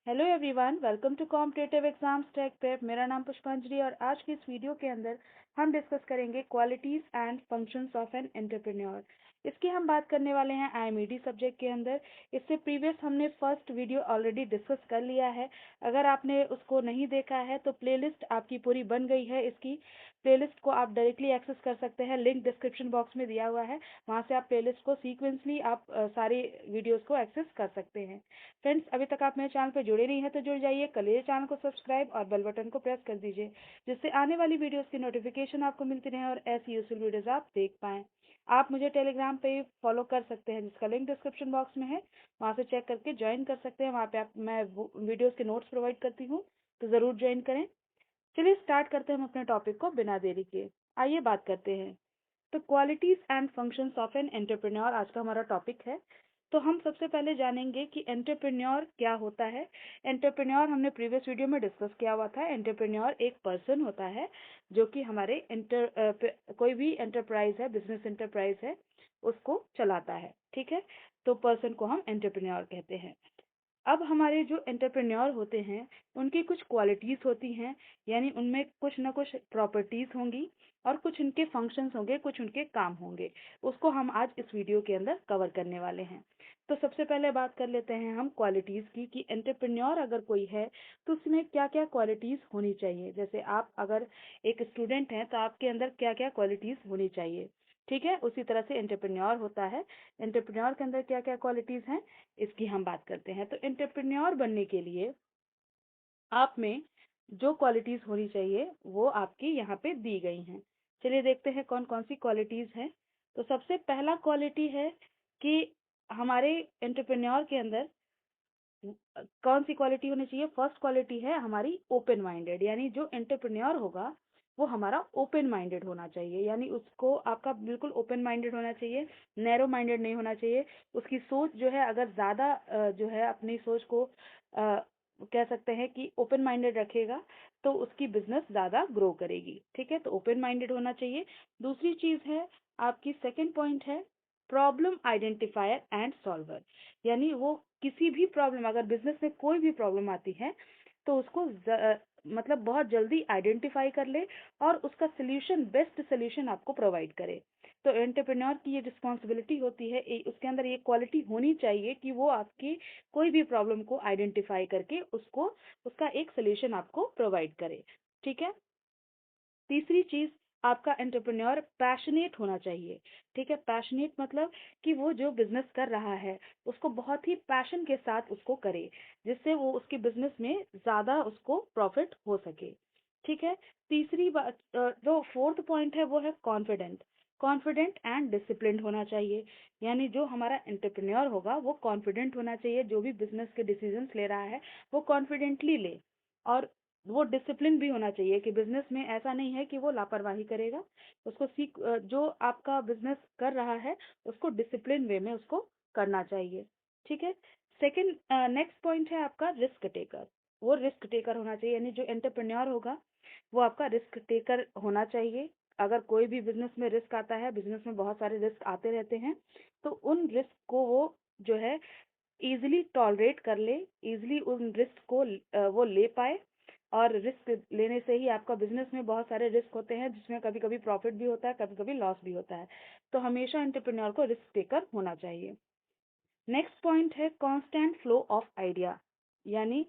Hello everyone, welcome to competitive exams tech prep. मेरा नाम पुष्पांजलि और आज की इस वीडियो के अंदर हम डिस्कस करेंगे qualities and functions of an entrepreneur. इसकी हम बात करने वाले हैं आईएमईडी सब्जेक्ट के अंदर। इससे प्रीवियस हमने फर्स्ट वीडियो ऑलरेडी डिस्कस कर लिया है। अगर आपने उसको नहीं देखा है तो प्लेलिस्ट आपकी पूरी बन गई है। इसकी प्लेलिस्ट को आप डायरेक्टली एक्सेस कर सकते हैं, लिंक डिस्क्रिप्शन बॉक्स में दिया हुआ है। वहाँ से आप प्लेलिस्ट को सीक्वेंसली आप सारी वीडियोज़ को एक्सेस कर सकते हैं। फ्रेंड्स, अभी तक आप मेरे चैनल पर जुड़े नहीं हैं तो जुड़ जाइए, कर लीजिए चैनल को सब्सक्राइब और बेल बटन को प्रेस कर दीजिए, जिससे आने वाली वीडियोस की नोटिफिकेशन आपको मिलती रहे और ऐसी यूजफुल वीडियोस आप देख पाएँ। आप मुझे टेलीग्राम पे फॉलो कर सकते हैं, जिसका लिंक डिस्क्रिप्शन बॉक्स में है। वहाँ से चेक करके ज्वाइन कर सकते हैं। वहाँ पे मैं वीडियोस के नोट्स प्रोवाइड करती हूँ, तो ज़रूर ज्वाइन करें। चलिए स्टार्ट करते हैं हम अपने टॉपिक को बिना देरी के। आइए बात करते हैं। तो qualities and functions of an entrepreneur आज का हमारा टॉपिक है। तो हम सबसे पहले जानेंगे कि एंटरप्रेन्योर क्या होता है। एंटरप्रेन्योर हमने प्रीवियस वीडियो में डिस्कस किया हुआ था। एंटरप्रेन्योर एक पर्सन होता है जो कि हमारे कोई भी एंटरप्राइज है, बिजनेस एंटरप्राइज है, उसको चलाता है। ठीक है, तो पर्सन को हम एंटरप्रेन्योर कहते हैं। अब हमारे जो एंटरप्रेन्योर होते हैं उनकी कुछ क्वालिटीज़ होती हैं, यानी उनमें कुछ ना कुछ प्रॉपर्टीज़ होंगी और कुछ उनके फंक्शंस होंगे, कुछ उनके काम होंगे। उसको हम आज इस वीडियो के अंदर कवर करने वाले हैं। तो सबसे पहले बात कर लेते हैं हम क्वालिटीज़ की कि एंटरप्रेन्योर अगर कोई है तो उसमें क्या क्या क्वालिटीज़ होनी चाहिए। जैसे आप अगर एक स्टूडेंट हैं तो आपके अंदर क्या क्या क्वालिटीज़ होनी चाहिए। ठीक है, उसी तरह से एंटरप्रेन्योर होता है। एंटरप्रेन्योर के अंदर क्या क्या क्वालिटीज़ हैं, इसकी हम बात करते हैं। तो एंटरप्रेन्योर बनने के लिए आप में जो क्वालिटीज होनी चाहिए वो आपकी यहाँ पे दी गई हैं। चलिए देखते हैं कौन कौन सी क्वालिटीज हैं। तो सबसे पहला क्वालिटी है कि हमारे एंटरप्रेन्योर के अंदर कौन सी क्वालिटी होनी चाहिए। फर्स्ट क्वालिटी है हमारी ओपन माइंडेड, यानी जो एंटरप्रेन्योर होगा वो हमारा ओपन माइंडेड होना चाहिए। यानी उसको आपका बिल्कुल ओपन माइंडेड होना चाहिए, नैरो माइंडेड नहीं होना चाहिए। उसकी सोच जो है अगर ज़्यादा जो है अपनी सोच को कह सकते हैं कि ओपन माइंडेड रखेगा तो उसकी बिजनेस ज़्यादा ग्रो करेगी। ठीक है, तो ओपन माइंडेड होना चाहिए। दूसरी चीज़ है आपकी, सेकंड पॉइंट है प्रॉब्लम आइडेंटिफायर एंड सॉल्वर। यानी वो किसी भी प्रॉब्लम, अगर बिजनेस में कोई भी प्रॉब्लम आती है तो उसको मतलब बहुत जल्दी आइडेंटिफाई कर ले और उसका सोल्यूशन, बेस्ट सोल्यूशन आपको प्रोवाइड करे। तो एंटरप्रेन्योर की ये रिस्पॉन्सिबिलिटी होती है, उसके अंदर ये क्वालिटी होनी चाहिए कि वो आपकी कोई भी प्रॉब्लम को आइडेंटिफाई करके उसको, उसका एक सोल्यूशन आपको प्रोवाइड करे। ठीक है, तीसरी चीज, आपका एंटरप्रेन्योर पैशनेट होना चाहिए। ठीक है, पैशनेट मतलब कि वो जो बिजनेस कर रहा है उसको बहुत ही पैशन के साथ उसको करे, जिससे वो उसके बिजनेस में ज्यादा उसको प्रॉफिट हो सके। ठीक है, तीसरी बात, जो फोर्थ पॉइंट है वो है कॉन्फिडेंट। कॉन्फिडेंट एंड डिसिप्लिन्ड होना चाहिए। यानी जो हमारा एंटरप्रेन्योर होगा वो कॉन्फिडेंट होना चाहिए, जो भी बिजनेस के डिसीजंस ले रहा है वो कॉन्फिडेंटली ले। और वो डिसिप्लिन भी होना चाहिए कि बिजनेस में ऐसा नहीं है कि वो लापरवाही करेगा। उसको जो आपका बिजनेस कर रहा है उसको डिसिप्लिन वे में उसको करना चाहिए। ठीक है, सेकंड, नेक्स्ट पॉइंट है आपका रिस्क टेकर। वो रिस्क टेकर होना चाहिए, यानी जो एंटरप्रेन्योर होगा वो आपका रिस्क टेकर होना चाहिए। अगर कोई भी बिजनेस में रिस्क आता है, बिजनेस में बहुत सारे रिस्क आते रहते हैं, तो उन रिस्क को वो जो है इजीली टॉलरेट कर ले, इजीली उन रिस्क को वो ले पाए। और रिस्क लेने से ही आपका बिजनेस में बहुत सारे रिस्क होते हैं जिसमें कभी कभी प्रॉफिट भी होता है, कभी कभी लॉस भी होता है। तो हमेशा एंटरप्रेन्योर को रिस्क टेकर होना चाहिए। नेक्स्ट पॉइंट है कांस्टेंट फ्लो ऑफ आइडिया। यानी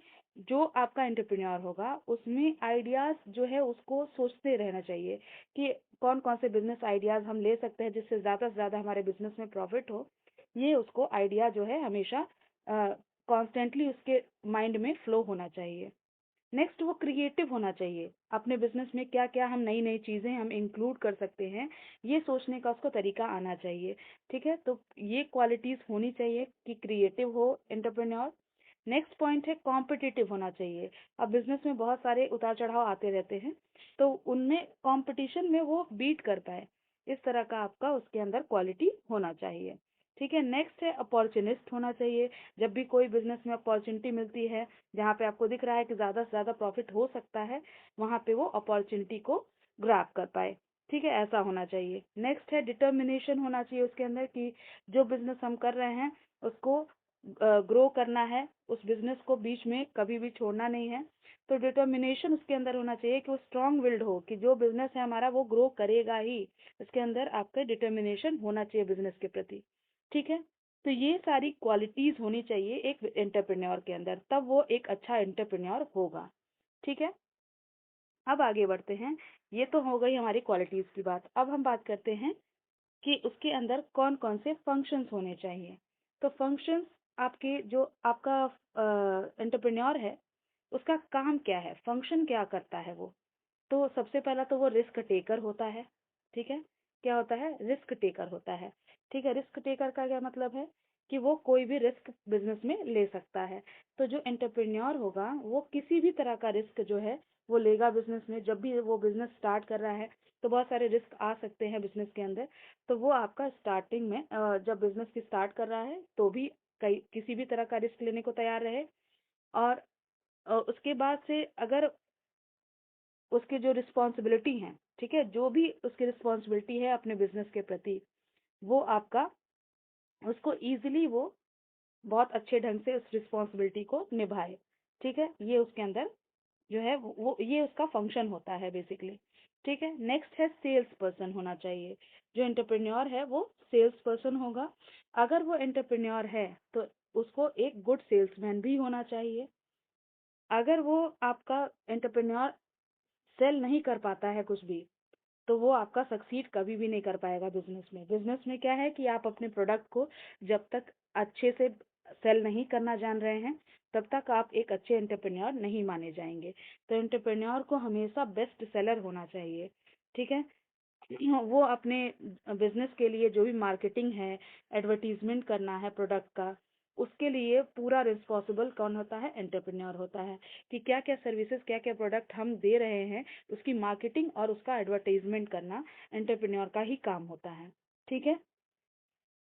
जो आपका एंटरप्रेन्योर होगा उसमें आइडियाज जो है उसको सोचते रहना चाहिए कि कौन कौन से बिजनेस आइडियाज हम ले सकते हैं जिससे ज़्यादा से ज़्यादा हमारे बिजनेस में प्रॉफिट हो। ये उसको आइडिया जो है हमेशा कॉन्स्टेंटली उसके माइंड में फ्लो होना चाहिए। नेक्स्ट, वो क्रिएटिव होना चाहिए। अपने बिजनेस में क्या क्या हम नई नई चीज़ें हम इंक्लूड कर सकते हैं, ये सोचने का उसको तरीका आना चाहिए। ठीक है, तो ये क्वालिटीज़ होनी चाहिए कि क्रिएटिव हो एंटरप्रेन्योर। नेक्स्ट पॉइंट है कॉम्पिटिटिव होना चाहिए। अब बिजनेस में बहुत सारे उतार चढ़ाव आते रहते हैं, तो उनमें कंपटीशन में वो बीट कर पाए, इस तरह का आपका उसके अंदर क्वालिटी होना चाहिए। ठीक है, नेक्स्ट है अपॉर्चुनिस्ट होना चाहिए। जब भी कोई बिजनेस में अपॉर्चुनिटी मिलती है, जहाँ पे आपको दिख रहा है कि ज़्यादा से ज़्यादा प्रॉफिट हो सकता है, वहाँ पे वो अपॉर्चुनिटी को ग्रैब कर पाए। ठीक है, ऐसा होना चाहिए। नेक्स्ट है डिटर्मिनेशन होना चाहिए उसके अंदर कि जो बिजनेस हम कर रहे हैं उसको ग्रो करना है, उस बिजनेस को बीच में कभी भी छोड़ना नहीं है। तो डिटर्मिनेशन उसके अंदर होना चाहिए कि वो स्ट्रांग विल्ड हो कि जो बिजनेस है हमारा वो ग्रो करेगा ही। इसके अंदर आपका डिटर्मिनेशन होना चाहिए बिजनेस के प्रति। ठीक है, तो ये सारी क्वालिटीज होनी चाहिए एक एंटरप्रेन्योर के अंदर, तब वो एक अच्छा एंटरप्रेन्योर होगा। ठीक है, अब आगे बढ़ते हैं। ये तो हो गई हमारी क्वालिटीज की बात। अब हम बात करते हैं कि उसके अंदर कौन कौन से फंक्शंस होने चाहिए। तो फंक्शंस, आपके जो आपका एंटरप्रेन्योर है उसका काम क्या है, फंक्शन क्या करता है वो। तो सबसे पहला तो वो रिस्क टेकर होता है। ठीक है, क्या होता है, रिस्क टेकर होता है। ठीक है, रिस्क टेकर का क्या मतलब है कि वो कोई भी रिस्क बिजनेस में ले सकता है। तो जो एंटरप्रेन्योर होगा वो किसी भी तरह का रिस्क जो है वो लेगा बिजनेस में। जब भी वो बिजनेस स्टार्ट कर रहा है तो बहुत सारे रिस्क आ सकते हैं बिजनेस के अंदर। तो वो आपका स्टार्टिंग में जब बिजनेस की स्टार्ट कर रहा है तो भी कई किसी भी तरह का रिस्क लेने को तैयार रहे। और उसके बाद से अगर उसकी जो रिस्पॉन्सिबिलिटी है, ठीक है, जो भी उसकी रिस्पॉन्सिबिलिटी है अपने बिजनेस के प्रति, वो आपका उसको इजीली वो बहुत अच्छे ढंग से उस रिस्पॉन्सिबिलिटी को निभाए। ठीक है, ये उसके अंदर जो है वो ये उसका फंक्शन होता है बेसिकली। ठीक है, नेक्स्ट है सेल्स पर्सन होना चाहिए। जो एंटरप्रेन्योर है वो सेल्स पर्सन होगा। अगर वो एंटरप्रेन्योर है तो उसको एक गुड सेल्समैन भी होना चाहिए। अगर वो आपका एंटरप्रेन्योर सेल नहीं कर पाता है कुछ भी, तो वो आपका सक्सीड कभी भी नहीं कर पाएगा बिजनेस में। बिजनेस में क्या है कि आप अपने प्रोडक्ट को जब तक अच्छे से सेल नहीं करना जान रहे हैं तब तक आप एक अच्छे एंटरप्रेन्योर नहीं माने जाएंगे। तो एंटरप्रेन्योर को हमेशा बेस्ट सेलर होना चाहिए। ठीक है, वो अपने बिजनेस के लिए जो भी मार्केटिंग है, एडवर्टीजमेंट करना है प्रोडक्ट का, उसके लिए पूरा रिस्पॉन्सिबल कौन होता है, एंटरप्रेन्योर होता है। कि क्या क्या सर्विसेज क्या क्या प्रोडक्ट हम दे रहे हैं, उसकी मार्केटिंग और उसका एडवर्टाइजमेंट करना एंटरप्रेन्योर का ही काम होता है। ठीक है,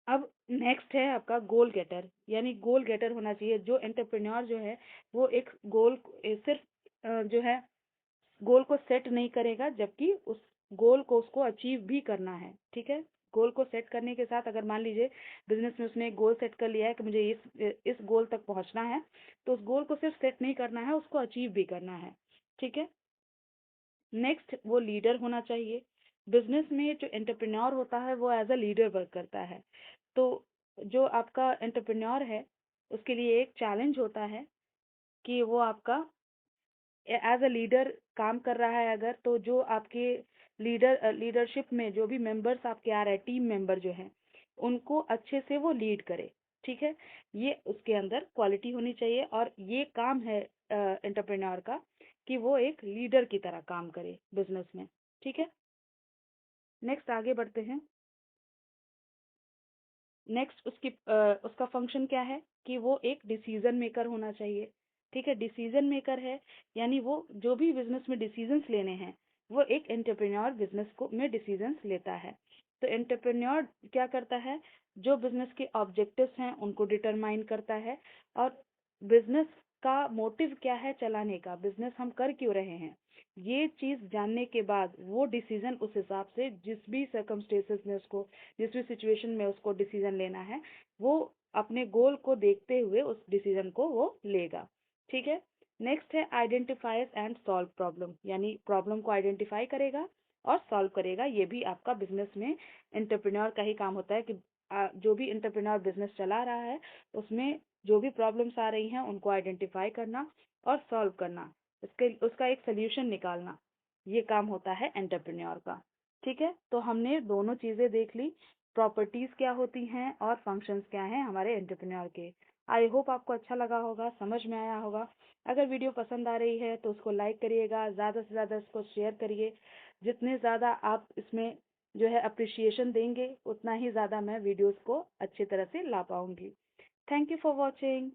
अब नेक्स्ट है आपका गोल गेटर, यानी गोल गेटर होना चाहिए। जो एंटरप्रेन्योर जो है वो एक गोल सिर्फ जो है गोल को सेट नहीं करेगा, जबकि उस गोल को उसको अचीव भी करना है। ठीक है, गोल को सेट करने के साथ अगर मान लीजिए बिजनेस में उसने एक गोल सेट कर लिया है कि मुझे इस गोल तक पहुंचना है, तो उस गोल को सिर्फ सेट नहीं करना है, उसको अचीव भी करना है। ठीक है, नेक्स्ट वो लीडर होना चाहिए। बिजनेस में जो एंटरप्रेन्योर होता है वो एज अ लीडर वर्क करता है। तो जो आपका एंटरप्रेन्योर है उसके लिए एक चैलेंज होता है कि वो आपका एज अ लीडर काम कर रहा है अगर, तो जो आपके लीडरशिप में जो भी मेंबर्स आपके आ रहे हैं, टीम मेंबर जो हैं, उनको अच्छे से वो लीड करे। ठीक है, ये उसके अंदर क्वालिटी होनी चाहिए और ये काम है एंटरप्रेन्योर का कि वो एक लीडर की तरह काम करे बिजनेस में। ठीक है, नेक्स्ट आगे बढ़ते हैं। नेक्स्ट उसका फंक्शन क्या है कि वो एक डिसीजन मेकर होना चाहिए। ठीक है, डिसीजन मेकर है यानी वो जो भी बिजनेस में डिसीजंस लेने हैं वो एक एंटरप्रेन्योर बिजनेस को में डिसीजंस लेता है। तो एंटरप्रेन्योर क्या करता है, जो बिजनेस के ऑब्जेक्टिव्स हैं उनको डिटरमाइन करता है और बिजनेस का मोटिव क्या है चलाने का, बिजनेस हम कर क्यों रहे हैं, ये चीज जानने के बाद वो डिसीजन उस हिसाब से जिस भी सर्कमस्टेंसेस में उसको, जिस भी सिचुएशन में उसको डिसीजन लेना है, वो अपने गोल को देखते हुए उस डिसीजन को वो लेगा। ठीक है, नेक्स्ट है आइडेंटिफाइज एंड सॉल्व प्रॉब्लम, यानी प्रॉब्लम को आइडेंटिफाई करेगा और सॉल्व करेगा। ये भी आपका बिजनेस में एंटरप्रेन्योर का ही काम होता है कि जो भी एंटरप्रेन्योर बिजनेस चला रहा है उसमें जो भी प्रॉब्लम्स आ रही हैं उनको आइडेंटिफाई करना और सॉल्व करना, उसके उसका एक सोल्यूशन निकालना, ये काम होता है एंटरप्रेन्योर का। ठीक है, तो हमने दोनों चीजें देख ली, प्रॉपर्टीज क्या होती हैं और फंक्शंस क्या हैं हमारे एंटरप्रेन्योर के। आई होप आपको अच्छा लगा होगा, समझ में आया होगा। अगर वीडियो पसंद आ रही है तो उसको लाइक करिएगा, ज़्यादा से ज़्यादा इसको शेयर करिए। जितने ज़्यादा आप इसमें जो है अप्रिशिएशन देंगे उतना ही ज़्यादा मैं वीडियोस को अच्छी तरह से ला पाऊंगी। Thank you for watching.